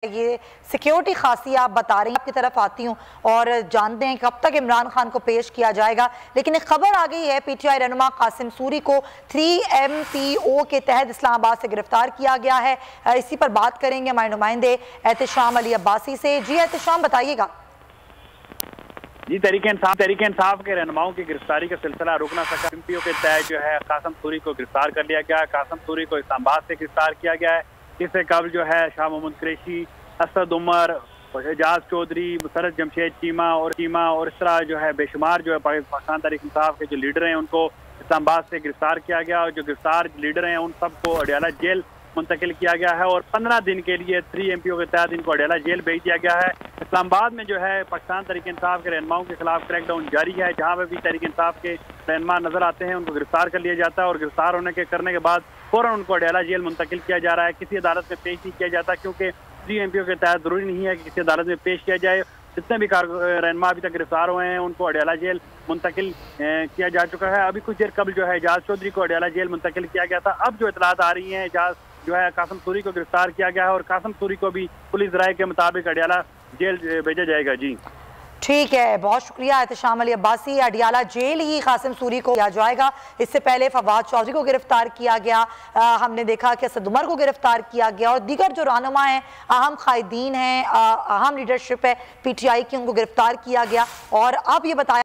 ये सिक्योरिटी खासी आप बता रही हैं, आपकी तरफ आती हूँ और जानते हैं कब तक इमरान खान को पेश किया जाएगा। लेकिन एक खबर आ गई है, पीटीआई रहनुमा कासिम सूरी को 3MPO के तहत इस्लामाबाद से गिरफ्तार किया गया है। इसी पर बात करेंगे हमारे नुमाइंदे एहतशाम अली अब्बासी से। जी एहतशाम, बताइएगा। जी, तहरीक इंसाफ के रहनुमाओं की गिरफ्तारी का सिलसिला रुक ना सका। MPO के तहत जो है कासिम सूरी को गिरफ्तार कर लिया गया। कासिम सूरी को इस्लामाबाद से गिरफ्तार किया गया है। इससे कबल जो है शाह मोहम्मद कुरैशी, असद उमर, एजाज चौधरी, मुसरत जमशेद चीमा और इस तरह जो है बेशुमार जो है पाकिस्तान तहरीक इंसाफ के जो लीडर हैं उनको इस्लामाबाद से गिरफ्तार किया गया और जो गिरफ्तार लीडर हैं उन सबको अडयाला जेल मुंतकिल किया गया है और 15 दिन के लिए 3MPO के तहत इनको अडयाला जेल भेज दिया गया है। इस्लामाबाद में जो है पाकिस्तान तहरीक इंसाफ के रहनुमाओं के खिलाफ क्रैकडाउन जारी है। जहाँ पर भी तहरीक इंसाफ के रहनुमा नजर आते हैं उनको गिरफ्तार कर लिया जाता है और गिरफ्तार करने के बाद फौरन उनको अडयाला जेल मुंतकिल किया जा रहा है। किसी अदालत में पेश नहीं किया जाता क्योंकि 3MPO के तहत जरूरी नहीं है कि किसी अदालत में पेश किया जाए। जितने भी रहनुमा अभी तक गिरफ्तार हुए हैं उनको अडयाला जेल मुंतकिल किया जा चुका है। अभी कुछ देर कबल जो है एजाज चौधरी को अडयाला जेल मुंतकिल किया गया था। अब जो इतलात आ रही है, एजाज जो है कासिम सूरी को गिरफ्तार किया गया है और कासिम सूरी को भी पुलिस राय के मुताबिक अडयाला जेल भेजा जाएगा। जी ठीक है, बहुत शुक्रिया एहतशाम अली अब्बासी। अडयाला जेल ही कासिम सूरी को किया जाएगा। इससे पहले फवाद चौधरी को गिरफ्तार किया गया, हमने देखा कि असद उमर को गिरफ्तार किया गया और दीगर जो रहनुमा हैं, अहम कायदीन हैं, अहम लीडरशिप है PTI की, उनको गिरफ्तार किया गया और अब ये बताया